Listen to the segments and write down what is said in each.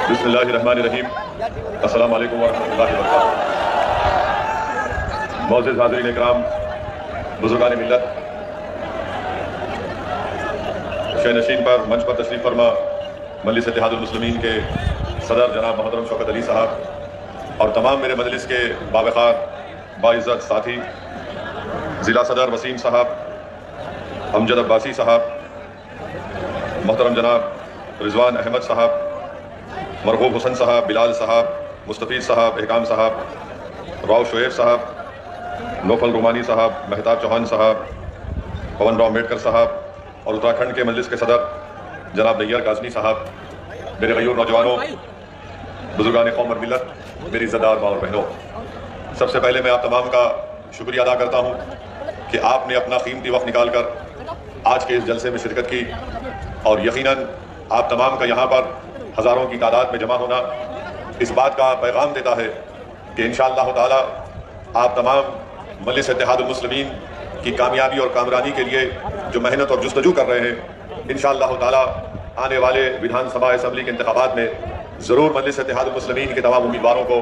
बिस्मिल्लाहिर्रहमानिर्रहीम। अस्सलाम वालेकुम वरहमतुल्लाहि वबरकातुहू। मौजूद हाज़रीन इकराम, बुज़ुर्गान मिल्लत, शहनशीन पर मंच पर तशरीफ़ फरमा मजलिस इत्तेहादुल मुस्लिमीन के सदर जनाब मोहतरम शौकत अली साहब और तमाम मेरे मजलिस के बावक़ार बाइज़्ज़त साथी ज़िला सदर वसीम साहब, अमजद अब्बासी साहब, मोहतरम जनाब रिजवान अहमद साहब, मरगूब हुसन साहब, बिलाल साहब, मुस्तफ़ीज़ साहब, एहकाम साहब, राव शुएब साहब, नौफल रुमानी साहब, मेहताब चौहान साहब, पवन राव अम्बेडकर साहब और उत्तराखंड के मजलिस के सदर जनाब नैयर काज़मी साहब, मेरे गयूर नौजवानों, बुजुर्गान कौम और मिल्लत, मेरी इज़्ज़तदार माँ और बहनों, सबसे पहले मैं आप तमाम का शुक्रिया अदा करता हूँ कि आपने अपना कीमती वक्त निकाल कर आज के इस जलसे में शिरकत की और यकीनन आप तमाम का यहाँ पर हज़ारों की तादाद में जमा होना इस बात का पैगाम देता है कि इंशाअल्लाह ताला आप तमाम मजलिस इत्तेहादुल मुस्लिमीन की कामयाबी और कामरानी के लिए जो मेहनत और जुस्तजू कर रहे हैं, इंशाअल्लाह ताला आने वाले विधानसभा असम्बली के इंतखाबात में ज़रूर मजलिस इत्तेहादुल मुस्लिमीन के तमाम उम्मीदवारों को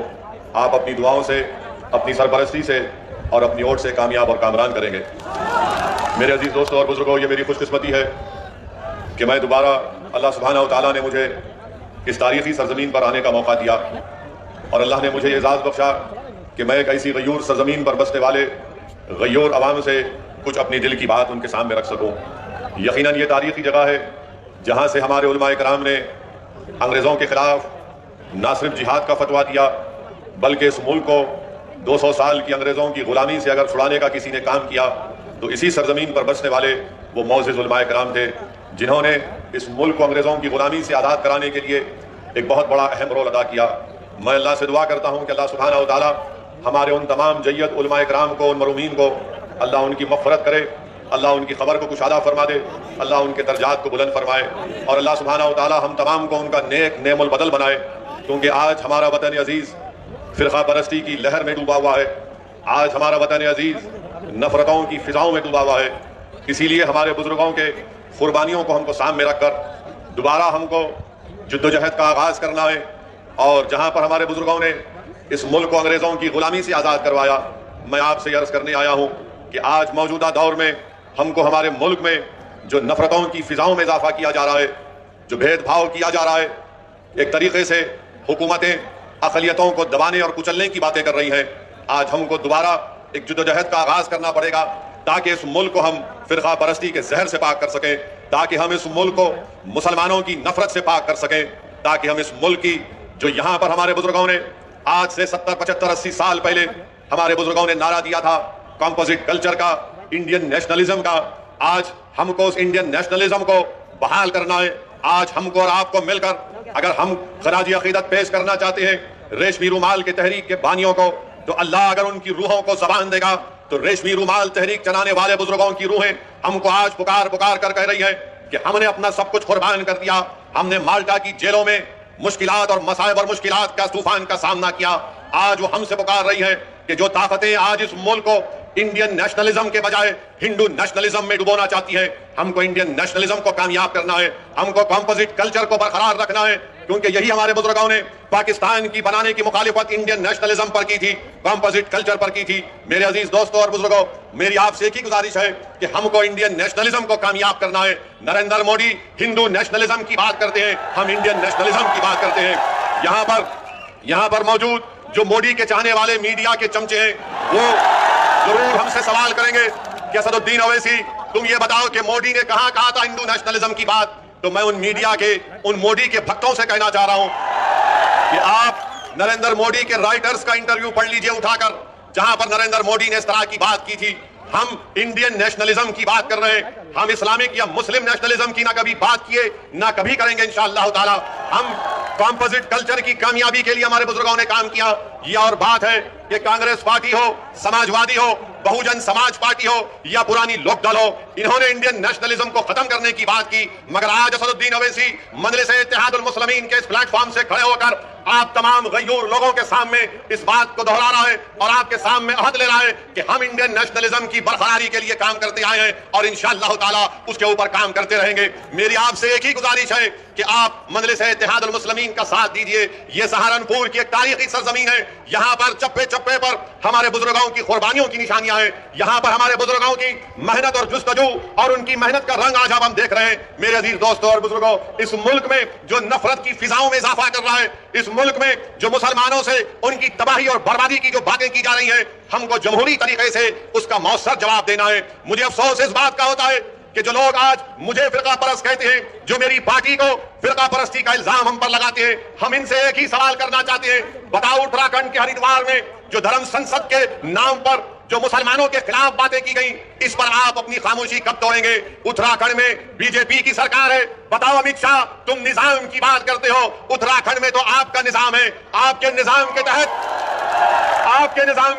आप अपनी दुआओं से, अपनी सरपरस्ती से और अपनी ओट से कामयाब और कामरान करेंगे। मेरे अजीज़ दोस्तों और बुजुर्गों, ये मेरी खुशकिस्मती है कि मैं दोबारा अल्लाह सुब्हानहू व तआला ने मुझे इस तारीख़ी सरज़मीन पर आने का मौका दिया और अल्लाह ने मुझे एज़ाज़ बख्शा कि मैं एक ऐसी गयूर सरज़मीन पर बसने वाले गयूर अवाम से कुछ अपनी दिल की बात उनके सामने रख सकूँ। यकीनन ये तारीख़ी जगह है जहाँ से हमारे उलमाए कराम ने अंग्रेज़ों के ख़िलाफ़ ना सिर्फ जिहाद का फतवा दिया बल्कि इस मुल्क को 200 साल की अंग्रेज़ों की ग़ुलामी से अगर छुड़ाने का किसी ने काम किया तो इसी सरज़मीन पर बसने वाले वो मौज़िज़ उलमाए कराम थे जिन्होंने इस मुल्क को अंग्रेज़ों की ग़ुलामी से आज़ाद कराने के लिए एक बहुत बड़ा अहम रोल अदा किया। मैं अल्लाह से दुआ करता हूँ कि अल्लाह सुब्हानहू व तआला हमारे उन तमाम जय्यद उलमाए कराम को, उन मरूमीन को अल्लाह उनकी मग़फ़िरत करे, अल्लाह उनकी ख़बर को कुशादा फरमा दे, अल्लाह उनके दर्जात को बुलंद फरमाए और अल्लाह सुब्हानहू व तआला हम तमाम को उनका नेक नेमुल बदल बनाए। क्योंकि आज हमारा वतन अज़ीज़ फ़िरक़ा परस्ती की लहर में डूबा हुआ है, आज हमारा वतन अज़ीज़ नफ़रतों की फ़िज़ाओं में डूबा हुआ है। इसीलिए हमारे बुज़ुर्गों के क़ुरबानियों को हमको सामने रख कर दोबारा हमको जद्दोजहद का आगाज़ करना है और जहाँ पर हमारे बुज़ुर्गों ने इस मुल्क को अंग्रेज़ों की ग़ुलामी से आज़ाद करवाया, मैं आपसे अर्ज़ करने आया हूँ कि आज मौजूदा दौर में हमको हमारे मुल्क में जो नफ़रतों की फ़िज़ाओं में इजाफ़ा किया जा रहा है, जो भेदभाव किया जा रहा है, एक तरीक़े से हुकूमतें अक़लियतों को दबाने और कुचलने की बातें कर रही हैं। आज हमको दोबारा एक जद्दोजहद का आगाज़ करना पड़ेगा ताकि इस मुल्क को हम फ़िरक़ा परस्ती के जहर से पाक कर सकें, ताकि हम इस मुल्क को मुसलमानों की नफ़रत से पाक कर सकें, ताकि हम इस मुल्क की जो यहाँ पर हमारे बुजुर्गों ने आज से 70, 75, 80 साल पहले हमारे बुजुर्गों ने नारा दिया था कंपोजिट कल्चर का, इंडियन नेशनलिज्म का, आज हमको उस इंडियन नेशनलिज्म को बहाल करना है। आज हमको और आपको मिलकर अगर हम खराजी अकीदत पेश करना चाहते हैं रेशमी रूमाल के तहरीक के बानियों को, तो अल्लाह अगर उनकी रूहों को ज़बान देगा तो रेशमी रूमाल तहरीक चलाने वाले बुजुर्गों की रूहें हमको आज पुकार पुकार कर कह रही है कि हमने अपना सब कुछ कुर्बान कर दिया, हमने माल्टा की जेलों में मुश्किलात और मसाइब और मुश्किलात का तूफान का सामना किया। आज वो हमसे पुकार रही है कि जो ताकतें आज इस मुल्क को इंडियन नेशनलिज्म के बजाय हिंदू नेशनलिज्म में डुबोना चाहती है, हमको इंडियन नेशनलिज्म को कामयाब करना है, हमको कंपोजिट कल्चर को बरकरार रखना है। क्योंकि यही हमारे बुजुर्गों ने पाकिस्तान की बनाने की मुखालिफत इंडियन नेशनलिज्म पर की थी, कंपोजिट कल्चर पर की थी। मेरे अजीज दोस्तों और बुजुर्गों, मेरी आपसे एक ही गुजारिश है कि हमको इंडियन नेशनलिज्म को कामयाब करना है। नरेंद्र मोदी हिंदू नेशनलिज्म की बात करते हैं, हम इंडियन नेशनलिज्म की बात करते हैं। यहाँ पर मौजूद जो मोदी के चाहने वाले मीडिया के चमचे हैं वो जरूर हमसे सवाल करेंगे कि असदुद्दीन ओवैसी, तुम ये बताओ कि मोदी ने कहा था हिंदू नेशनलिज्म की बात। तो मैं उन मीडिया के, उन मोदी के भक्तों से कहना चाह रहा हूं कि आप नरेंद्र मोदी के राइटर्स का इंटरव्यू पढ़ लीजिए उठाकर, जहां पर नरेंद्र मोदी ने इस तरह की बात की थी। हम इंडियन नेशनलिज्म की बात कर रहे हैं, हम इस्लामिक या मुस्लिम नेशनलिज्म की ना कभी बात किए ना कभी करेंगे इंशाअल्लाह ताला। हम कंपोजिट कल्चर की कामयाबी के लिए हमारे बुजुर्गों ने काम किया। यह और बात है कि कांग्रेस पार्टी हो, समाजवादी हो, बहुजन समाज पार्टी हो या पुरानी लोकदल हो, इन्होंने इंडियन नेशनलिज्म को खत्म करने की बात की। मगर आज असदुद्दीन ओवैसी मजलिस इत्तेहादुल मुस्लिमीन के इस प्लेटफॉर्म से खड़े होकर आप तमाम गयूर लोगों के सामने इस बात को दोहरा रहा है और आपके सामने अहद ले रहा है कि हम इंडियन नेशनलिज्म की बरकरारी के लिए काम करते आए हैं और इंशाअल्लाह ताला उसके ऊपर काम करते रहेंगे। मेरी आपसे एक ही गुजारिश है कि आप मजलिस इत्तेहादुल मुस्लिमीन का साथ दीजिए। ये सहारनपुर की एक तारीखी सरजमीन है। यहाँ पर चप्पे चप्पे पर हमारे बुजुर्गों की कुर्बानियों की निशानियां हैं। यहाँ पर हमारे बुजुर्गों की मेहनत और जुस्तजू और उनकी मेहनत का रंग आज हम देख रहे हैं। मेरे अजीज दोस्तों और बुजुर्गों, इस मुल्क में जो नफरत की फिजाओं में इजाफा कर रहा है, इस मुल्क में जो मुसलमानों से उनकी तबाही और बर्बादी की जो बातें की जा रही हैं, हमको जमहूरी तरीके से उसका मौसर जवाब देना है। मुझे अफसोस इस बात का होता है कि जो लोग आज मुझे फिरका परस्त कहते हैं, जो मेरी पार्टी को फिरका परस्ती का इल्जाम हम पर लगाते हैं, हम इनसे एक ही सवाल करना चाहते हैं। बताओ, उत्तराखंड के हरिद्वार में जो धर्म संसद के नाम पर जो मुसलमानों के खिलाफ बातें की गई, इस पर आप अपनी खामोशी कब तोड़ेंगे? उत्तराखंड में बीजेपी की सरकार है। बताओ अमित शाह, तुम निजाम की बात करते हो, उत्तराखंड में तो आपका निजाम है। आपके निजाम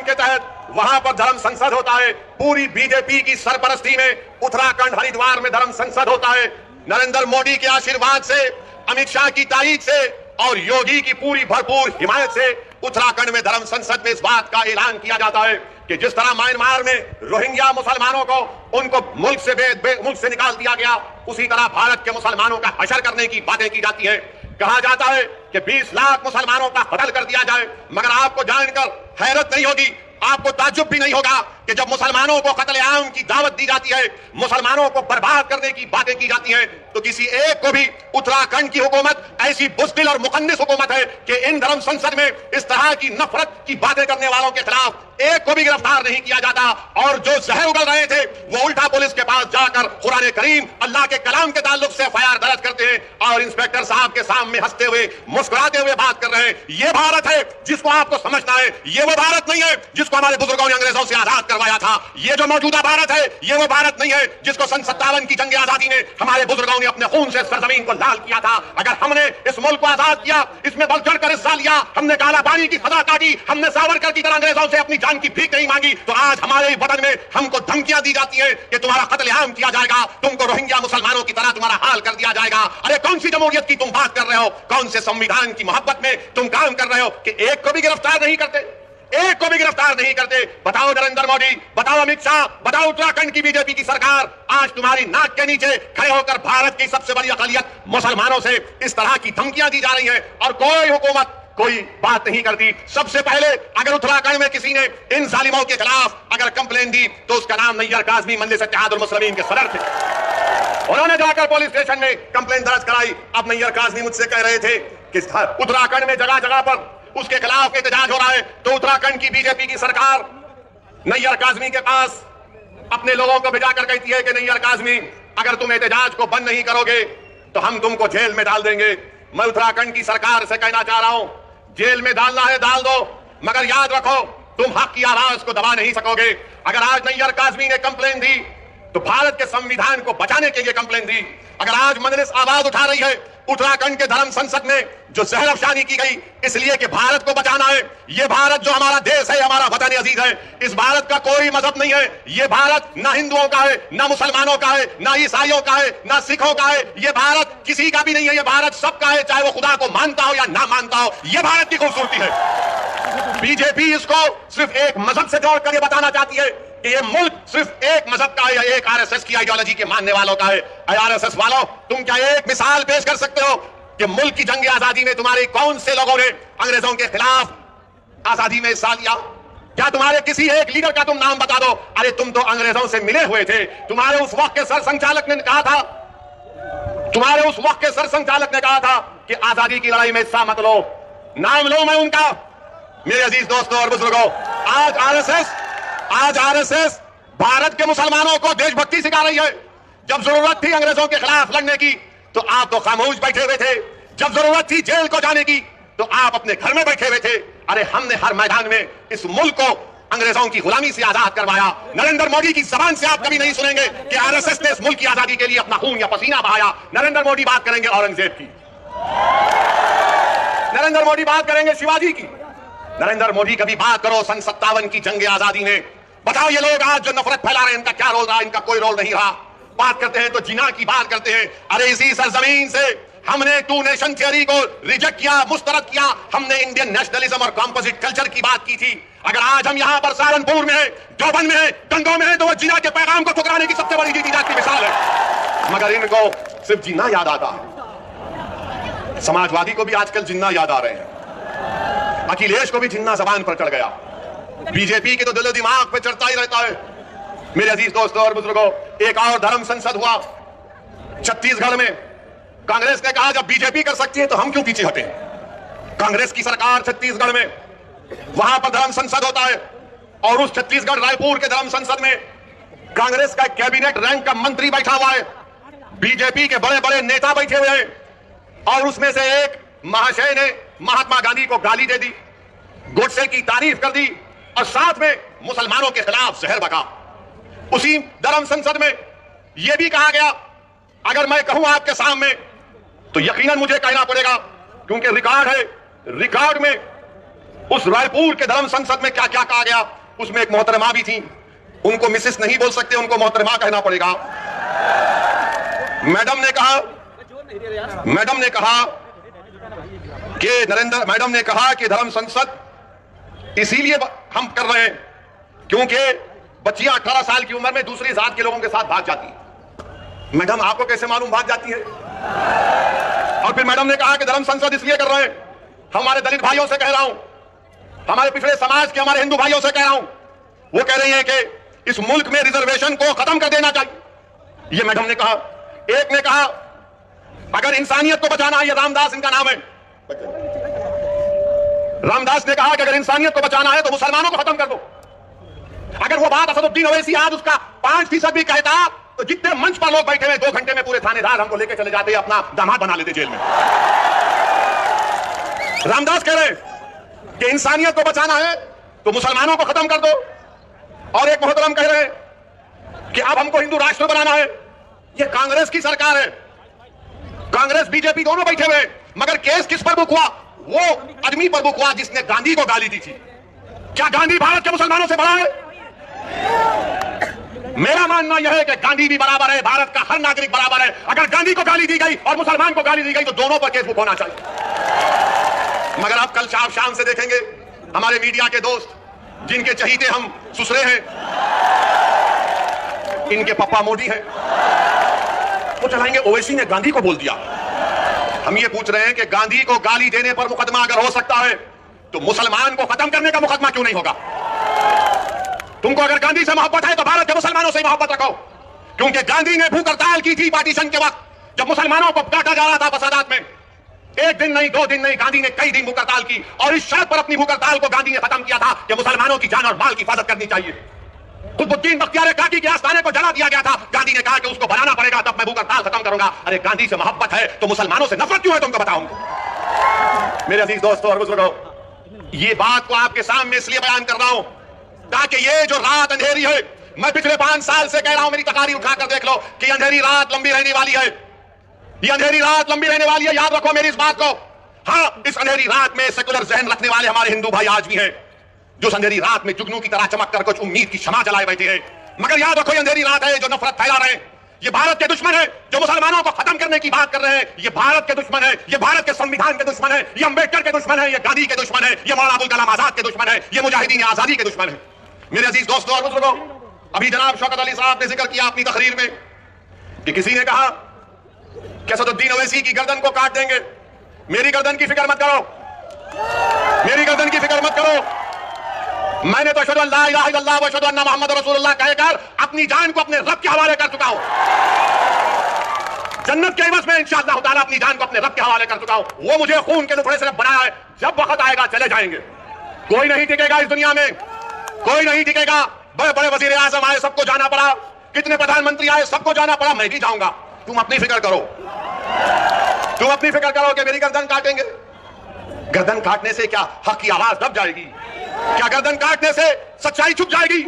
के तहत वहां पर धर्म संसद होता है। पूरी बीजेपी की सरपरस्ती में उत्तराखंड हरिद्वार में धर्म संसद होता है। नरेंद्र मोदी के आशीर्वाद से, अमित शाह की तारीख से और योगी की पूरी भरपूर हिमायत से उत्तराखंड में धर्म संसद में इस बात का ऐलान किया जाता है कि जिस तरह म्यांमार में रोहिंग्या मुसलमानों को उनको मुल्क से निकाल दिया गया, उसी तरह भारत के मुसलमानों का हशर करने की बातें की जाती है। कहा जाता है कि 20 लाख मुसलमानों का कत्ल कर दिया जाए, मगर आपको जानकर हैरत नहीं होगी, आपको ताज्जुब भी नहीं होगा कि जब मुसलमानों को कत्लेआम की दावत दी जाती है, मुसलमानों को बर्बाद करने की बातें की जाती हैं, तो किसी एक को भी उत्तराखंड की हुकूमत ऐसी बुज़दिल और मुकन्निस हुकूमत है कि इन धर्म संसद में इस तरह की नफरत की बातें करने वालों के खिलाफ एक को भी गिरफ्तार नहीं किया जाता। और जो जहर उगल रहे थे वो उल्टा पुलिस के पास जाकर कुरान करीम, अल्लाह के कलाम के ताल्लुक से एफआईआर दर्ज करते हैं और इंस्पेक्टर साहब के सामने हंसते हुए मुस्कुराते हुए बात कर रहे हैं। ये भारत है जिसको आपको समझना है। ये वो भारत नहीं है जिसको हमारे बुजुर्गों ने अंग्रेजों से आजाद करवाया था। ये जो मौजूदा भारत है, ये वो भारत नहीं है जिसको सन 57 की जंग आजादी में हमारे बुजुर्गों ने अपने खून से सरजमीन को लाल किया था। अगर हमने इस मुल्क को आजाद किया, इसमें बढ़ चढ़ कर हिस्सा लिया, हमने काला पानी की सजा काटी, हमने सावरकर की तरह अंग्रेजों से अपनी जान की भीख नहीं मांगी, तो आज हमारे वतन में हमको धमकियां दी जाती है कि तुम्हारा कत्लेआम किया जाएगा, तुमको रोहिंग्या मुसलमानों की तरह तुम्हारा हाल कर दिया जाएगा। अरे कौन सी जमहूरियत की तुम बात कर रहे हो? कौन से संविधान की मोहब्बत में तुम काम कर रहे हो कि एक को भी गिरफ्तार नहीं करते? एक को भी गिरफ्तार नहीं करते। बताओ नरेंद्र मोदी, बताओ अमित शाह, बताओ उत्तराखंड की बीजेपी की सरकार, आज तुम्हारी नाक के नीचे खड़े होकर भारत की सबसे बड़ी अक़लियत मुसलमानों से इस तरह की धमकियां दी जा रही हैं और कोई हुकूमत कोई बात नहीं करती। सबसे पहले अगर उत्तराखंड में किसी ने इन जालिमों के खिलाफ अगर कंप्लेन दी तो उसका नाम नैयर काज़मी मजलिस इत्तेहादुल मुस्लिमीन के सदर थे। उन्होंने जाकर पुलिस स्टेशन में कंप्लेन दर्ज कराई। अब नैयर काज़मी मुझसे कह रहे थे कि उत्तराखंड में जगह जगह पर उसके खिलाफ एहतजाज हो रहा है, तो उत्तराखंड की बीजेपी की सरकार नैयर काज़मी के पास अपने लोगों को भेजाकर कहती है कि नैयर काज़मी, अगर तुम एहतजाज को बंद नहीं करोगे तो हम तुमको जेल में डाल देंगे। मैं उत्तराखंड की सरकार से कहना चाह रहा हूं, जेल में डालना है डाल दो, मगर याद रखो तुम हक की आवाज को दबा नहीं सकोगे। अगर आज नैयर काज़मी ने कंप्लेन दी तो भारत के संविधान को बचाने के लिए कंप्लेन दी। अगर आज मजलिस आवाज उठा रही है उत्तराखंड के धर्म संसद में जो जहर अफशानी की गई इसलिए कि भारत को बचाना है, ये भारत जो हमारा देश है, हमारा वतन अजीज है, इस भारत का कोई मजहब नहीं है। ये भारत ना हिंदुओं का है, ना मुसलमानों का है, ना ईसाइयों का है, ना सिखों का है। ये भारत किसी का भी नहीं है, ये भारत सबका है, चाहे वो खुदा को मानता हो या ना मानता हो। ये भारत की खूबसूरती है। बीजेपी इसको सिर्फ एक मजहब से जोड़कर ये बताना चाहती है कि ये मुल्क सिर्फ एक मजहब का है या एक आरएसएस की आइडियोलॉजी के मानने वालों का है। आरएसएस वालों, तुम क्या एक मिसाल पेश कर सकते हो कि मुल्क की जंग आजादी में तुम्हारे कौन से लोगों ने अंग्रेजों के खिलाफ आजादी में हिस्सा लिया? क्या तुम्हारे किसी एक लीडर का तुम नाम बता दो। अरे तुम तो अंग्रेजों से मिले हुए थे। तुम्हारे उस वक्त के सरसंघचालक ने कहा था, तुम्हारे उस वक्त के सरसंघचालक ने कहा था कि आजादी की लड़ाई में हिस्सा मत लो। नाम लो मैं उनका। मेरे अजीज दोस्तों और बुजुर्गों, आज आरएसएस भारत के मुसलमानों को देशभक्ति सिखा रही है। जब जरूरत थी अंग्रेजों के खिलाफ लड़ने की तो आप तो खामोश बैठे हुए थे। जब जरूरत थी जेल को जाने की तो आप अपने घर में बैठे हुए थे। अरे हमने हर मैदान में इस मुल्क को अंग्रेजों की गुलामी से आजाद करवाया। नरेंद्र मोदी की जबान से आप कभी नहीं सुनेंगे कि आरएसएस ने इस मुल्क की आजादी के लिए अपना खून या पसीना बहाया। नरेंद्र मोदी बात करेंगे औरंगजेब की, नरेंद्र मोदी बात करेंगे शिवाजी की। नरेंद्र मोदी कभी बात करो सन 57 की जंग आजादी में। बताओ ये लोग आज जो नफरत फैला रहे हैं इनका क्या रोल रहा? इनका कोई रोल नहीं रहा। बात करते हैं तो जिना की बात करते हैं। अरे इसी सरजमीन से हमने टू नेशन थियरी को रिजेक्ट किया, मुस्तरद किया। हमने इंडियन नेशनलिज्म और कॉम्पोजिट कल्चर की बात की थी। अगर आज हम यहां पर सहारनपुर में है, देवबंद में है, गंगों में है, तो वो जिना के पैगाम को ठुकराने की सबसे बड़ी जीती जाती मिसाल है। मगर इनको सिर्फ जिन्ना याद आता है। समाजवादी को भी आजकल जिन्ना याद आ रहे हैं। अखिलेश को भी जिन्ना जबान पर चढ़ गया। बीजेपी के तो दिलो दिमाग पे चढ़ता ही रहता है। मेरे अजीज दोस्तों और बुजुर्गों, एक और धर्म संसद हुआ छत्तीसगढ़ में। कांग्रेस ने कहा जब बीजेपी कर सकती है तो हम क्यों पीछे हटे। कांग्रेस की सरकार छत्तीसगढ़ में, वहां पर धर्म संसद होता है और उस छत्तीसगढ़ रायपुर के धर्म संसद में कांग्रेस का कैबिनेट रैंक का मंत्री बैठा हुआ है, बीजेपी के बड़े बड़े नेता बैठे हुए हैं और उसमें से एक महाशय ने महात्मा गांधी को गाली दे दी, गोडसे की तारीफ कर दी और साथ में मुसलमानों के खिलाफ जहर बका। उसी धर्म संसद में यह भी कहा गया, अगर मैं कहूं आपके सामने तो यकीनन मुझे कहना पड़ेगा क्योंकि रिकॉर्ड है। रिकॉर्ड में उस रायपुर के धर्म संसद में क्या क्या कहा गया, उसमें एक मोहतरमा भी थी। उनको मिसेस नहीं बोल सकते, उनको मोहतरमा कहना पड़ेगा। मैडम ने कहा कि धर्म संसद इसीलिए हम कर रहे हैं क्योंकि बच्चियां 18 साल की उम्र में दूसरी जात के लोगों के साथ भाग जाती है। मैडम आपको कैसे मालूम भाग जाती है? और फिर मैडम ने कहा कि धर्म संसद इसलिए कर रहे हैं, हमारे दलित भाइयों से कह रहा हूं, हमारे पिछड़े समाज के हमारे हिंदू भाइयों से कह रहा हूं, वो कह रही हैं कि इस मुल्क में रिजर्वेशन को खत्म कर देना चाहिए। ये मैडम ने कहा। एक ने कहा अगर इंसानियत को बचाना है, ये रामदास इनका नाम है, रामदास ने कहा कि अगर इंसानियत को बचाना है तो मुसलमानों को खत्म कर दो। अगर वो बात असदुद्दीन ओवैसी आज उसका 5% भी कहता तो जितने मंच पर लोग बैठे हुए 2 घंटे में पूरे थानेदार हमको लेके चले जाते, अपना दामाद बना लेते जेल में। रामदास कह रहे कि इंसानियत को बचाना है तो मुसलमानों को खत्म कर दो। और एक मोहतरम कह रहे कि अब हमको हिंदू राष्ट्र बनाना है। ये कांग्रेस की सरकार है, कांग्रेस बीजेपी दोनों बैठे हुए, मगर केस किस पर बुक हुआ? वो आदमी पर बुक हुआ जिसने गांधी को गाली दी थी। क्या गांधी भारत के मुसलमानों से बड़ा है? मेरा मानना यह है कि गांधी भी बराबर है, भारत का हर नागरिक बराबर है। अगर गांधी को गाली दी गई और मुसलमान को गाली दी गई तो दोनों पर केस बुक होना चाहिए। मगर आप कल शाम से देखेंगे हमारे मीडिया के दोस्त जिनके चहीते हम सुसरे हैं, इनके पप्पा मोदी हैं, वो चलाएंगे ओवैसी ने गांधी को बोल दिया। हम ये पूछ रहे हैं कि गांधी को गाली देने पर मुकदमा अगर हो सकता है तो मुसलमान को खत्म करने का मुकदमा क्यों नहीं होगा? तुमको अगर गांधी से मोहब्बत है तो भारत के मुसलमानों से मोहब्बत रखो, क्योंकि गांधी ने भूख हड़ताल की थी पार्टीशन के वक्त, जब मुसलमानों को काटा जा रहा था फसादात में। 1 दिन नहीं, 2 दिन नहीं, गांधी ने कई दिन भूख हड़ताल की और इस शर्त पर अपनी भूख हड़ताल को गांधी ने खत्म किया था कि मुसलमानों की जान और माल की हिफाजत करनी चाहिए। कुतुबुद्दीन बख्तियार काकी के आस्थाने को जला दिया गया था, गांधी ने कहा कि उसको बनाना पड़ेगा तब मैं भूख हड़ताल खत्म करूंगा। अरे गांधी से मोहब्बत है तो मुसलमानों से नफरत क्यों है तुमको बताऊंगा। मेरे अजीज दोस्तों और बुजुर्गों, ये बात को आपके सामने इसलिए बयान कर रहा हूं ताकि ये जो रात अंधेरी है, मैं पिछले 5 साल से कह रहा हूं, मेरी तकारीर उठाकर देख लो कि अंधेरी रात लंबी रहने वाली है। ये अंधेरी रात लंबी रहने वाली है, याद रखो मेरी इस बात को। हाँ, इस अंधेरी रात में सेकुलर जहन रखने वाले हमारे हिंदू भाई आज भी हैं, जो अंधेरी रात में जुगनू की तरह चमक कर कुछ उम्मीद की शमा जलाए बैठे हैं। मगर याद रखो ये अंधेरी रात है जो नफरत फैला रहे हैं, ये भारत के दुश्मन है जो मुसलमानों को खत्म करने की बात कर रहे हैं। ये भारत के दुश्मन है, ये भारत के संविधान के दुश्मन है, ये अंबेडकर के दुश्मन है, ये गांधी के दुश्मन है, ये मौलाना अबुल कलाम आजाद के दुश्मन है, ये मुजाहिदीन आजादी के दुश्मन है। मेरे अजीज दोस्तों और बुजुर्गों, अभी जनाब शौकत अली साहब ने जिक्र किया अपनी तकरीर में कि किसी ने कहा कि असदुद्दीन ओवैसी की गर्दन को काट देंगे। मेरी गर्दन की फिक्र मत करो, मेरी गर्दन की फिक्र मत करो। मैंने तो अशहदु अल्ला इलाहा इल्लल्लाह व अशहदु अन्ना मुहम्मद रसूलुल्लाह कहकर अपनी जान को अपने रब के हवाले कर चुका हूं। जन्नत के एवज में इंशाअल्लाह ताला अपनी जान को अपने रब के हवाले कर चुका हूं। वो मुझे खून के टुकड़े से बनाया है, जब वक्त आएगा चले जाएंगे। कोई नहीं टिकेगा इस दुनिया में, कोई नहीं टिकेगा। बड़े बड़े वजीर आजम आए, सबको जाना पड़ा, कितने प्रधानमंत्री आए, सबको जाना पड़ा, मैं भी जाऊंगा। तुम अपनी फिक्र करो, तुम अपनी फिक्र करो कि मेरी गर्दन काटेंगे। गर्दन काटने से क्या हक की आवाज दब जाएगी? क्या गर्दन काटने से सच्चाई छुप जाएगी?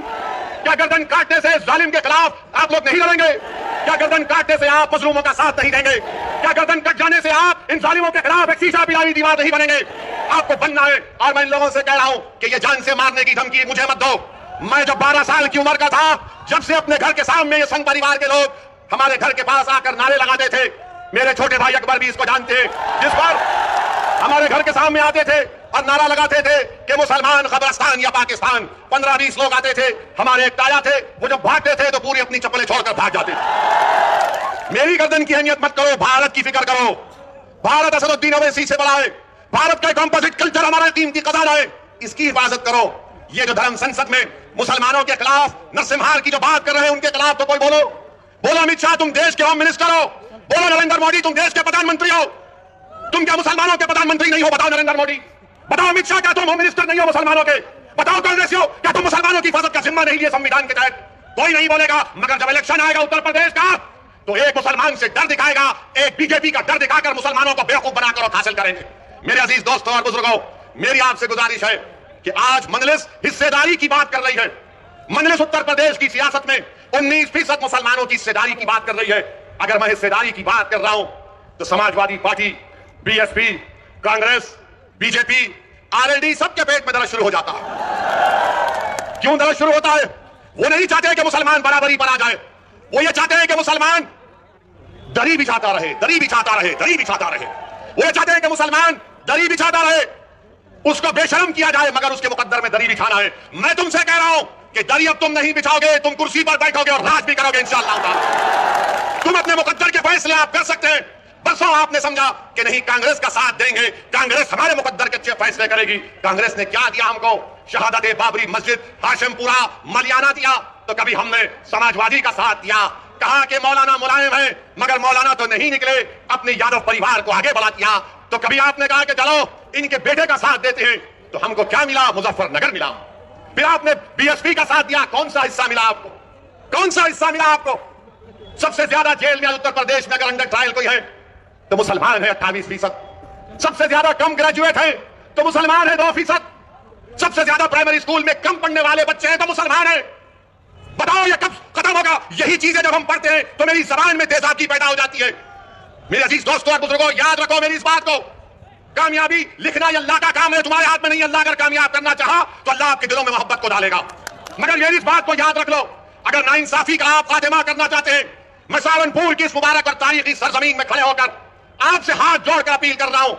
क्या गर्दन काटने से जालिम के खिलाफ आप लोग नहीं लड़ेंगे? क्या गर्दन काटने से आप मजलूमों का साथ नहीं देंगे? क्या गर्दन कट जाने से आप इन जालिमों के खिलाफ एक शीशा पिलानी दीवार नहीं बनेंगे? आपको बनना है। और मैं इन लोगों से कह रहा हूं कि ये जान से मारने की धमकी मुझे मत दो। मैं जब 12 साल की उम्र का था, जब से अपने घर के सामने ये संघ परिवार के लोग हमारे घर के पास आकर नारे लगाते थे मेरे छोटे भाई अकबर भी इसको जानते हैं, जिस पर हमारे घर के सामने आते थे और नारा लगाते थे कि मुसलमान कब्रिस्तान या पाकिस्तान। 15-20 लोग आते थे, हमारे एक ताया थे, वो जब भागते थे तो पूरी अपनी चप्पलें छोड़कर भाग जाते थे। मेरी गर्दन की अहमियत मत करो, भारत की फिक्र करो। भारत असदुद्दीन ओवैसी से बड़ा है, भारत का कंपोजिट कल्चर हमारा कीमती खजाना है, इसकी हिफाजत करो। ये जो धर्म संसद में मुसलमानों के खिलाफ नरसिम्हार की जो बात कर रहे हैं उनके खिलाफ तो कोई बोलो। बोलो अमित शाह तुम देश के होम मिनिस्टर हो, बोलो नरेंद्र मोदी तुम देश के प्रधानमंत्री हो। तुम क्या मुसलमानों के प्रधानमंत्री नहीं हो? बताओ नरेंद्र मोदी, बताओ अमित शाह, क्या तुम होम मिनिस्टर नहीं हो मुसलमानों के? बताओ कांग्रेस हो, क्या तुम मुसलमानों की हिफाजत का जिम्मा नहीं लिया संविधान के तहत? कोई नहीं बोलेगा। मगर जब इलेक्शन आएगा उत्तर प्रदेश का तो एक मुसलमान से डर दिखाएगा, एक बीजेपी का डर दिखाकर मुसलमानों को बेवकूफ बनाकर और हासिल करेंगे। मेरे अजीज दोस्तों और बुजुर्गों, मेरी आपसे गुजारिश है कि आज मजलिस हिस्सेदारी की बात कर रही है। मजलिस उत्तर प्रदेश की सियासत में 19% मुसलमानों की हिस्सेदारी की बात कर रही है। अगर मैं हिस्सेदारी की बात कर रहा हूं तो Samajwadi party, BSP, Congress, BJP, RLD सबके पेट में दर्द शुरू हो जाता है। क्यों दर्द शुरू होता है? वो नहीं चाहते कि मुसलमान बराबरी पर आ जाए, वो ये चाहते हैं कि मुसलमान दरी बिछाता रहे, दरी बिछाता रहे, दरी बिछाता रहे। वो ये चाहते हैं कि मुसलमान दरी बिछाता रहे, उसको बेशर्म किया जाए, मगर उसके मुकद्दर में दरी बिछाना है। मैं तुमसे कह रहा हूं कि दरी अब तुम नहीं बिछाओगे, तुम कुर्सी पर बैठोगे और राज भी करोगे इंशाअल्लाह। तुम अपने मुकद्दर के फैसले आप कर सकते हैं। परसों आपने समझा कि नहीं कांग्रेस का साथ देंगे, कांग्रेस हमारे मुकद्दर के अच्छे फैसले करेगी। कांग्रेस ने क्या दिया हमको? शहादत बाबरी मस्जिद, हाशिमपुरा, मलियाना दिया। तो कभी हमने समाजवादी का साथ दिया, कहा कि मौलाना मुलायम है, मगर मौलाना तो नहीं निकले, अपने यादव परिवार को आगे बढ़ा दिया। तो कभी आपने कहा कि चलो इनके बेटे का साथ देते हैं, तो हमको क्या मिला? मुजफ्फरनगर मिला। फिर आपने बीएसपी का साथ दिया, कौन सा हिस्सा मिला आपको? कौन सा हिस्सा मिला आपको? सबसे ज्यादा जेल में उत्तर प्रदेश में अगर अंडर ट्रायल कोई है तो मुसलमान है 28%। सबसे ज्यादा कम ग्रेजुएट है तो मुसलमान है 2%। सबसे ज्यादा प्राइमरी स्कूल में कम पढ़ने वाले बच्चे हैं तो मुसलमान है। बताओ ये कब खत्म होगा? यही चीजें जब हम पढ़ते हैं तो मेरी जबान में तेजाबी पैदा हो जाती है। मेरे अजीज दोस्तों और बुजुर्गों, याद रखो मेरी इस बात को, कामयाबी लिखना ये अल्लाह का काम है, तुम्हारे हाथ में नहीं। अल्लाह अगर कामयाब करना चाहा तो अल्लाह आपके दिलों में मोहब्बत को डालेगा। मगर मेरी इस बात को याद रख लो, अगर नाइंसाफी का आप खातिमा करना चाहते हैं, मैं सहारनपुर की इस मुबारक और तारीखी सरजमीन में खड़े होकर आपसे हाथ जोड़कर अपील कर रहा हूं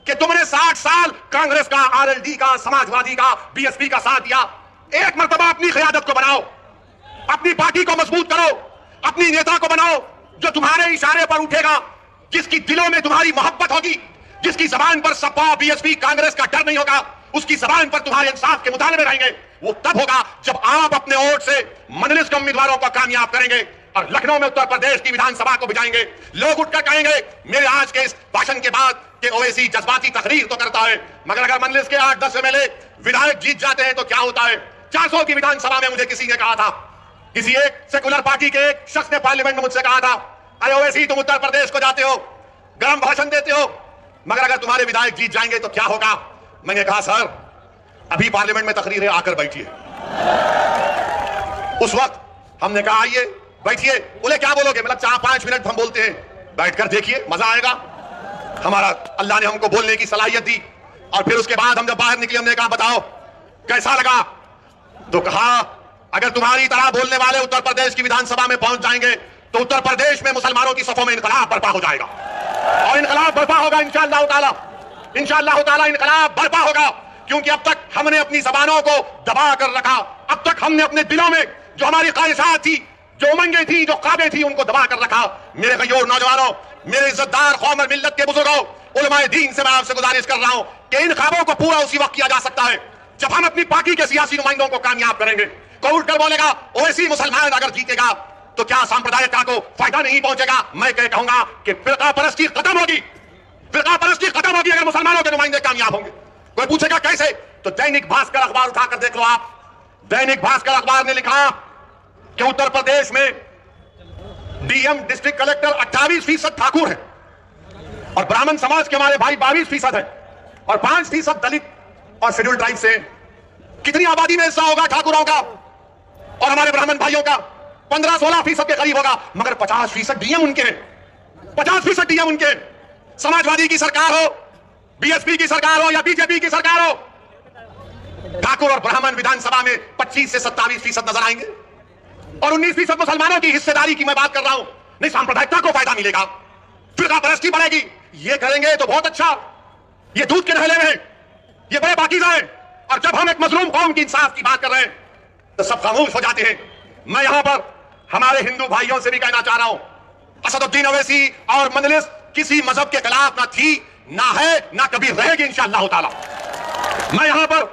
कि तुमने 60 साल कांग्रेस का, आरएलडी का, समाजवादी का, बीएसपी का साथ दिया। एक मर्तबा अपनी क़यादत को बनाओ, अपनी पार्टी को मजबूत करो, अपनी नेता को बनाओ जो तुम्हारे इशारे पर उठेगा, जिसकी दिलों में तुम्हारी मोहब्बत होगी, जिसकी जबान पर सपा, बीएसपी, कांग्रेस का डर नहीं होगा, उसकी जबान पर तुम्हारे इंसाफ के मुतालबे रहेंगे। वो तब होगा जब आप अपने वोट से मजलिस के उम्मीदवारों को कामयाब करेंगे और लखनऊ में उत्तर प्रदेश की विधानसभा को भिजाएंगे। लोग उठकर कहेंगे मेरे आज के इस भाषण के बाद कि ओवैसी जज्बाती तकरीर तो करता है, मगर अगर मजलिस के 8-10 एमएलए विधायक जीत जाते हैं तो क्या होता है? 400 की विधानसभा में मुझे किसी ने कहा था, किसी एक सेकुलर पार्टी के एक शख्स ने पार्लियामेंट में मुझसे कहा था, अरे ओवैसी तुम उत्तर प्रदेश को जाते हो, गर्म भाषण देते हो, मगर अगर तुम्हारे विधायक जीत जाएंगे तो क्या होगा? मैंने कहा सर अभी पार्लियामेंट में तकरीर है, आकर बैठिए। उस वक्त हमने कहा आइए बैठिए। बोले क्या बोलोगे? मतलब 4-5 मिनट हम बोलते हैं, बैठकर देखिए मजा आएगा। हमारा अल्लाह ने हमको बोलने की सलाहियत दी और फिर उसके बाद हम जब बाहर निकले हमने कहा बताओ कैसा लगा? तो कहा अगर तुम्हारी तरह बोलने वाले उत्तर प्रदेश की विधानसभा में पहुंच जाएंगे तो उत्तर प्रदेश में मुसलमानों की सफों में इनकलाब बर्पा हो जाएगा और इनकलाब बर्पा होगा इंशाअल्लाह ताला। इंशाअल्लाह ताला इनकलाब बर्पा होगा, क्योंकि अब तक हमने अपनी जबानों को दबा कर रखा। अब तक हमने अपने दिलों में जो हमारी ख्वाहिशात थी, जो उमंगें थी, जो ख्वाबें थी, उनको दबा कर रखा। मेरे गयोर नौजवानों, मेरे इज्जतदार कौम और मिल्लत के बुजुर्गों, उलमाए दीन से मैं आपसे गुजारिश कर रहा हूं कि इन ख्वाबों को पूरा उसी वक्त किया जा सकता है जब हम अपनी पार्टी के सियासी नुमाइंदों को कामयाब करेंगे। कोई उठकर बोलेगा ओवैसी मुसलमान अगर जीतेगा तो क्या सांप्रदायिकता को फायदा नहीं पहुंचेगा? मैं कहूंगा कि फिरका परस्ती खत्म होगी, फिरका परस्ती खत्म होगी अगर मुसलमानों के नुमाइंदे कामयाब होंगे। कोई पूछेगा कैसे? तो दैनिक भास्कर अखबार उठाकर देख लो आप। दैनिक भास्कर अखबार ने लिखा कि उत्तर प्रदेश में डीएम डिस्ट्रिक्ट कलेक्टर 28% ठाकुर है और ब्राह्मण समाज के हमारे भाई 22% है और 5% दलित और शेड्यूल ट्राइब से। कितनी आबादी में हिस्सा होगा ठाकुरों का और हमारे ब्राह्मण भाइयों का? 15-16% के करीब होगा, मगर 50% डीएम उनके हैं। 50% डीएम उनके। समाजवादी की सरकार हो, बीएसपी की सरकार हो या बीजेपी की सरकार हो, ठाकुर और ब्राह्मण विधानसभा में 25 से 27% नजर आएंगे और 19% मुसलमानों की हिस्सेदारी की मैं बात कर रहा हूं। नहीं सांप्रदायिकता को फायदा मिलेगा, फिरका परस्ती बढ़ेगी। ये करेंगे तो बहुत अच्छा, ये दूध के नहले में है, ये बड़े पाकीज़ा है। और जब हम एक मजलूम कौम की इंसाफ की बात कर रहे हैं तो सब खामोश हो जाते हैं। मैं यहां पर हमारे हिंदू भाइयों से भी कहना चाह रहा हूं, असदुद्दीन ओवैसी और मजलिस किसी मजहब के खिलाफ ना थी, ना है, ना कभी रहेगी इंशाअल्लाह ताला। मैं यहां पर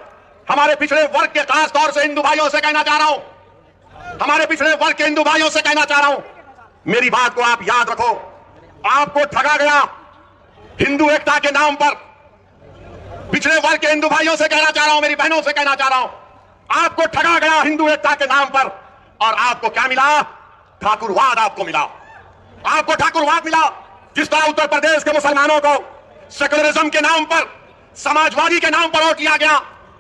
हमारे पिछड़े वर्ग के खास तौर से हिंदू भाइयों से कहना चाह रहा हूं, हमारे पिछड़े वर्ग के हिंदू भाइयों से कहना चाह रहा हूं, मेरी बात को आप याद रखो। आपको ठगा गया हिंदू एकता के नाम पर। पिछड़े वर्ग के हिंदू भाइयों से कहना चाह रहा हूं, मेरी बहनों से कहना चाह रहा हूं, आपको ठगा गया हिंदू एकता के नाम पर। और आपको क्या मिला? ठाकुरवाद आपको मिला। आपको ठाकुरवाद मिला। जिस तरह उत्तर प्रदेश के मुसलमानों को सेकुलरिज्म के नाम पर, समाजवादी के नाम पर वोट दिया गया,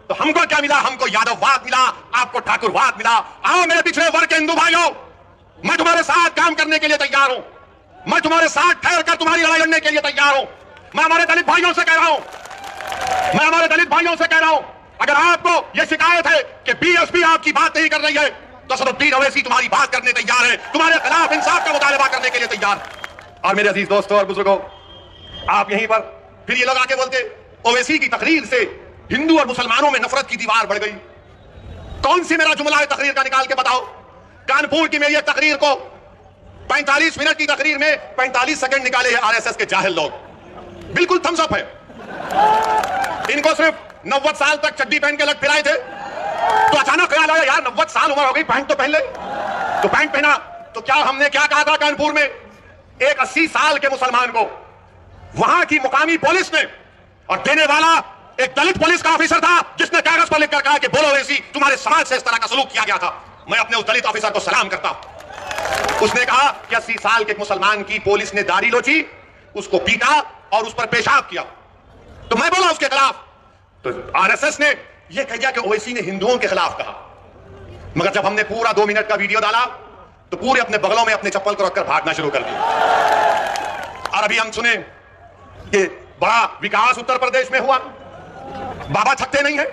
तो हमको क्या मिला? हमको यादववाद मिला, आपको ठाकुरवाद मिला। आओ मेरे पिछड़े वर्ग के हिंदू भाइयों, मैं तुम्हारे साथ काम करने के लिए तैयार हूं। मैं तुम्हारे साथ ठहर कर तुम्हारी लड़ाई लड़ने के लिए तैयार हूं। मैं हमारे दलित भाइयों से कह रहा हूं, मैं हमारे दलित भाइयों से कह रहा हूं, अगर आपको यह शिकायत है कि बीएसपी आपकी बात नहीं कर रही है, तो असदुद्दीन ओवैसी तुम्हारी बात करने तैयार है, तुम्हारे खिलाफ इंसाफ का मुतालबा करने के लिए तैयार। और मेरे अजीज दोस्तों और बुजुर्गों, आप यहीं पर फिर ये लोग आके बोलते ओवैसी की तकरीर से हिंदू और मुसलमानों में नफरत की दीवार बढ़ गई। कौन सी मेरा जुमला है तकरीर का? निकाल के बताओ। कानपुर की मेरी एक तकरीर को 45 मिनट की तकरीर में 45 सेकंड निकाले हैं आरएसएस के जाहिल लोग। बिल्कुल थम्स अप है। इनको सिर्फ 90 साल तक चड्डी पहन के लग फिराए थे, तो अचानक ख्याल आया यार 90 साल उम्र हो गई, पैंट तो पहन ले, तो पैंट पहना। तो क्या हमने क्या कहा था कानपुर में? एक 80 साल के मुसलमान को वहां की मुकामी पुलिस ने, और देने वाला एक दलित पुलिस का ऑफिसर था, जिसने कागज पर लिखकर कहा कि बोलो ओवैसी तुम्हारे समाज से इस तरह का सलूक किया गया था। मैं अपने उस दलित ऑफिसर को सलाम करता हूं। उसने कहा कि 80 साल के मुसलमान की पुलिस ने दाढ़ी लोची, उसको पीटा और उस पर पेशाब किया। तो मैं बोला उसके खिलाफ। तो आरएसएस ने यह कह दिया कि ओवैसी ने हिंदुओं के खिलाफ कहा। मगर जब हमने पूरा 2 मिनट का वीडियो डाला तो पूरे अपने बगलों में अपने चप्पल को रखकर भागना शुरू कर दिया। और अभी हम सुने कि बड़ा विकास उत्तर प्रदेश में हुआ। बाबा थकते नहीं है,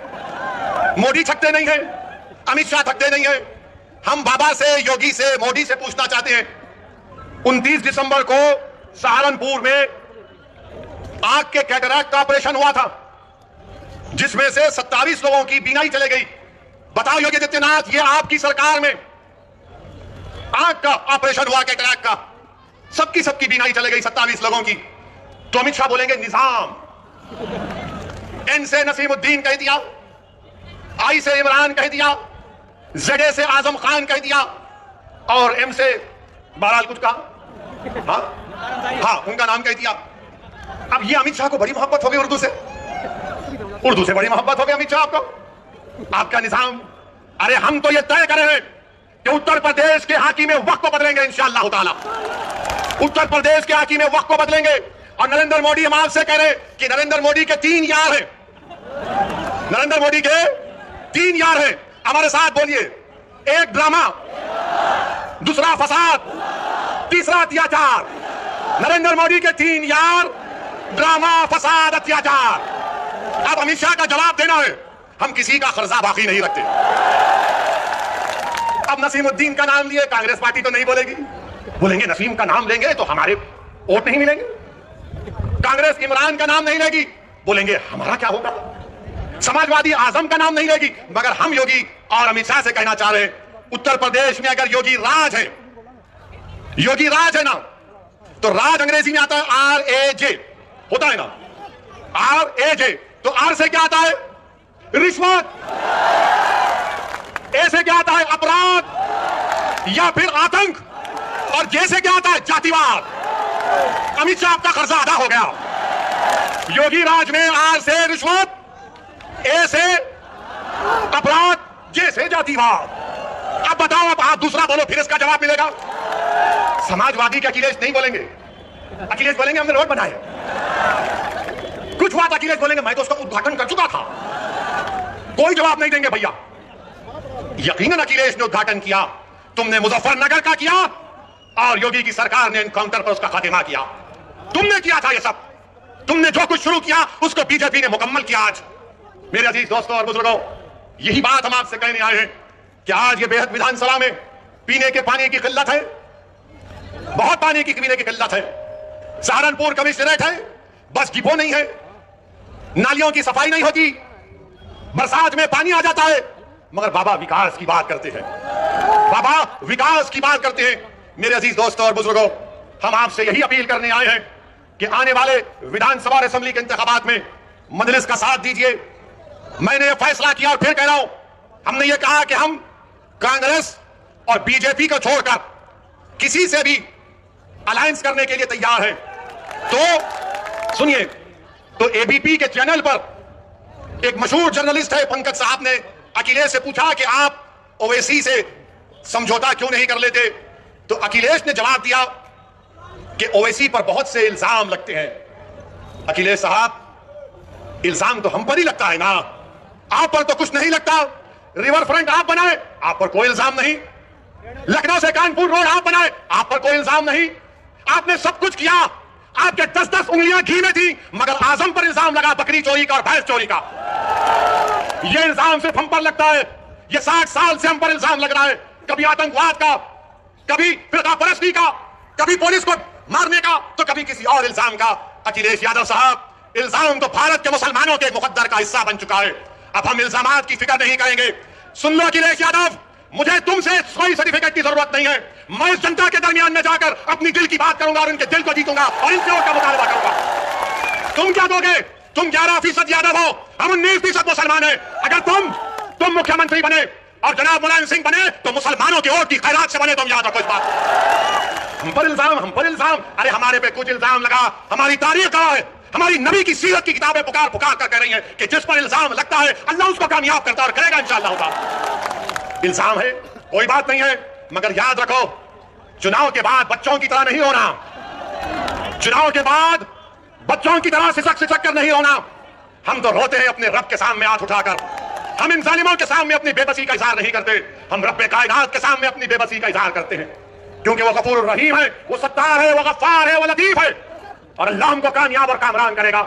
मोदी थकते नहीं है, अमित शाह थकते नहीं है। हम बाबा से, योगी से, मोदी से पूछना चाहते हैं, 29 दिसंबर को सहारनपुर में आंख के कैटरैक्ट का ऑपरेशन हुआ था, जिसमें से 27 लोगों की बीनाई चले गई। बताओ योगी आदित्यनाथ, ये आपकी सरकार में आंख का ऑपरेशन हुआ, कैटरैक्ट का, सबकी बीनाई चले गई 27 लोगों की। तो अमित शाह बोलेंगे निजाम, एन से नसीमुद्दीन कह दिया, आई से इमरान कह दिया, जेडे से आजम खान कह दिया, और एम से बहरहाल कुछ कहा, हाँ उनका नाम कह दिया। अब ये अमित शाह को बड़ी मोहब्बत हो गई उर्दू से बड़ी मोहब्बत हो गई अमित शाह आपको, आपका निजाम। अरे हम तो ये तय करे हैं कि उत्तर प्रदेश के हाकिम वक्त को बदलेंगे इंशाअल्लाह ताला। उत्तर प्रदेश के हाकिम वक्त को बदलेंगे। और नरेंद्र मोदी, हम आपसे कह रहे हैं कि नरेंद्र मोदी के 3 यार हैं, नरेंद्र मोदी के 3 यार हैं। हमारे साथ बोलिए, एक ड्रामा, दूसरा फसाद, तीसरा अत्याचार। नरेंद्र मोदी के 3 यार, ड्रामा, फसाद, अत्याचार। अब अमित शाह का जवाब देना है, हम किसी का खर्चा बाकी नहीं रखते। अब नसीमुद्दीन का नाम लिए, कांग्रेस पार्टी तो नहीं बोलेगी, बोलेंगे नसीम का नाम लेंगे तो हमारे वोट नहीं मिलेंगे। कांग्रेस इमरान का नाम नहीं लेगी, बोलेंगे हमारा क्या होगा। समाजवादी आजम का नाम नहीं लेगी। मगर हम योगी और अमित शाह से कहना चाह रहे हैं, उत्तर प्रदेश में अगर योगी राज है, योगी राज है ना, तो राज अंग्रेजी में आता है RAJ, होता है ना, RAJ। तो आर से क्या आता है? रिश्वत। ए से क्या आता है? अपराध या फिर आतंक। और जे से क्या आता है? जातिवाद। अमित शाह का कर्जा अदा हो गया। योगी राज में आर से रिश्वत, ए से अपराध, जे से जातिवाद। अब बताओ, अब आप दूसरा बोलो, फिर इसका जवाब मिलेगा। समाजवादी के अखिलेश नहीं बोलेंगे। अखिलेश बोलेंगे हमने रोड बनाए। कुछ बात अखिलेश बोलेंगे मैं तो उसका उद्घाटन कर चुका था। कोई जवाब नहीं देंगे भैया। यकीनन अखिलेश ने उद्घाटन किया, तुमने मुजफ्फरनगर का किया, और योगी की सरकार ने एनकाउंटर पर उसका खात्मा किया। तुमने किया था ये सब। तुमने जो कुछ शुरू किया उसको बीजेपी ने मुकम्मल किया। आज मेरे अजीज दोस्तों और बुजुर्गों, यही बात हम आपसे कहने आए हैं कि आज ये बेहद विधानसभा में पीने के पानी की किल्लत है, बहुत पानी की पीने की किल्लत है। सहारनपुर कमिश्नरेट है, बस डिपो नहीं है, नालियों की सफाई नहीं होती, बरसात में पानी आ जाता है, मगर बाबा विकास की बात करते हैं, बाबा विकास की बात करते हैं। मेरे अजीज दोस्तों और बुजुर्गों, हम आपसे यही अपील करने आए हैं कि आने वाले विधानसभा और असेंबली के इंतखाबात में मजलिस का साथ दीजिए। मैंने यह फैसला किया और फिर कह रहा हूं, हमने ये कहा कि हम कांग्रेस और बीजेपी को छोड़कर किसी से भी अलायंस करने के लिए तैयार हैं। तो सुनिए, तो एबीपी के चैनल पर एक मशहूर जर्नलिस्ट है पंकज साहब ने अखिलेश से पूछा कि आप ओवैसी से समझौता क्यों नहीं कर लेते, तो अखिलेश ने जवाब दिया कि ओवैसी पर बहुत से इल्जाम लगते हैं। अखिलेश साहब, इल्जाम तो हम पर ही लगता है ना, आप पर तो कुछ नहीं लगता। रिवर फ्रंट आप बनाए, आप पर कोई इल्जाम नहीं। लखनऊ से कानपुर रोड आप बनाए, आप पर कोई इल्जाम नहीं। आपने सब कुछ किया, आपके 10-10 उंगलियां घी में थी, मगर आजम पर इल्जाम लगा बकरी चोरी का और भैंस चोरी का। यह इल्जाम सिर्फ हम पर लगता है, यह 60 साल से हम पर इल्जाम लग रहा है, कभी आतंकवाद का, कभी फिरका परस्ती का, कभी पुलिस को मारने का, तो कभी किसी और इल्जाम का। अखिलेश यादव साहब, इल्जाम तो भारत के मुसलमानों के मुकद्दर का हिस्सा बन चुका है, अब हम इल्जामात की फिक्र नहीं करेंगे। सुन लो अखिलेश यादव, मुझे तुमसे कोई सर्टिफिकेट की जरूरत नहीं है, मैं इस जनता के दरमियान में जाकर अपनी दिल की बात करूंगा और इनके दिल को जीतूंगा और इनसे वोट का मुतालबा करूंगा। तुम क्या दोगे? तुम 11% यादव हो, हम 19% मुसलमान हैं। अगर तुम मुख्यमंत्री बने और जनाब मुलायम सिंह बने तो मुसलमानों के वोट की खैरात से बने, तुम याद रखो इस बात। हम पर इल्जाम, अरे हमारे पे कुछ इल्जाम लगा, हमारी तारीख कहा है, हमारी नबी की सीरत की किताबें पुकार पुकार कर कह रही हैं कि जिस पर इल्जाम लगता है अल्लाह उसको कामयाब करता है और करेगा इंशाअल्लाह। इल्जाम है, कोई बात नहीं है, मगर याद रखो, चुनाव के बाद बच्चों की तरह नहीं होना, चुनाव के बाद बच्चों की तरह सिसक कर नहीं होना। हम तो रोते हैं अपने रब के सामने हाथ उठाकर, हम इन जालिमों के सामने अपनी बेबसी का इजहार नहीं करते, हम रब्बे कायनात के सामने अपनी बेबसी का इजहार करते हैं, क्योंकि वो गफूर रहीम है, वो सत्तार है, वो गफ्फार है, वो लतीफ है, और अल्लाह हमको कामयाब और कामरान करेगा।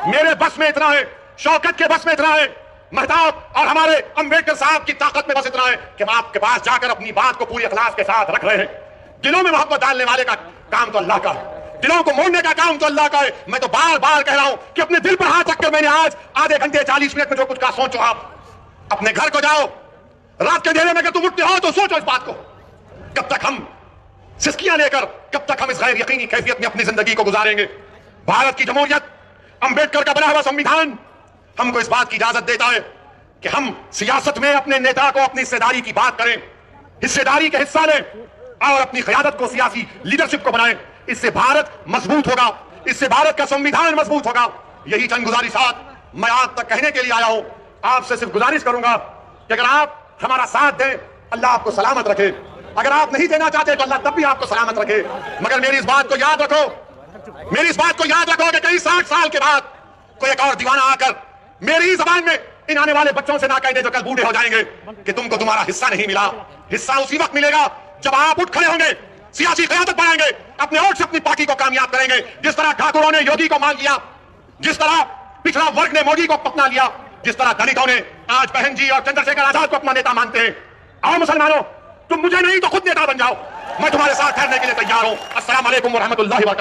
मेरे बस में इतना है, शौकत के बस में इतना है, महताब और हमारे अंबेडकर साहब की ताकत में बस इतना है कि हम आपके पास जाकर अपनी बात को पूरी इखलास के साथ रख रहे हैं। दिलों में मोहब्बत डालने वाले का काम तो अल्लाह का है, दिलों को मोड़ने का काम तो अल्लाह का है। मैं तो बार बार कह रहा हूं कि अपने दिल पर हाथ रखकर मैंने आज आधे घंटे 40 मिनट में जो कुछ कहा, सोचो। आप अपने घर को जाओ, रात के अंधेरे में अगर तुम उठते हो तो सोचो इस बात को, कब तक हम सिस्कियां लेकर, कब तक हम इस गैर यकीनी कैफियत में अपनी जिंदगी को गुजारेंगे। भारत की जमहूरियत, अंबेडकर का बना हुआ संविधान हमको इस बात की इजाजत देता है कि हम सियासत में अपने नेता को अपनी हिस्सेदारी की बात करें, हिस्सेदारी का हिस्सा लें और अपनी क़यादत को, सियासी लीडरशिप को बनाएं। इससे भारत मजबूत होगा, इससे भारत का संविधान मजबूत होगा। यही चंद गुजारिशात मैं आज तक कहने के लिए आया हूं। आपसे सिर्फ गुजारिश करूंगा कि अगर आप हमारा साथ दें, अल्लाह आपको सलामत रखे। अगर आप नहीं देना चाहते तो अल्लाह तब भी आपको सलामत रखे। मगर मेरी इस बात को याद रखो, मेरी इस बात को याद रखो कि कई 60 साल के बाद कोई एक और दीवाना आकर मेरी ही जबान में इन आने वाले बच्चों से ना कह दे जो कल बूढ़े हो जाएंगे कि तुमको तुम्हारा हिस्सा नहीं मिला। हिस्सा उसी वक्त मिलेगा जब आप उठ खड़े होंगे, सियासी क़यादत बनाएंगे, अपने वोट से अपनी पार्टी को कामयाब करेंगे। जिस तरह ठाकुरों ने योगी को मान लिया, जिस तरह पिछड़ा वर्ग ने मोदी को अपना लिया, जिस तरह दलितों ने आज बहन जी और चंद्रशेखर आजाद को अपना नेता मानते हैं। आओ मुसलमानों, तुम मुझे नहीं तो खुद नेता बन जाओ, मैं तुम्हारे साथ ठहरने के लिए तैयार हूं। अस्सलाम वालेकुम व रहमतुल्लाहि व बरकातहू।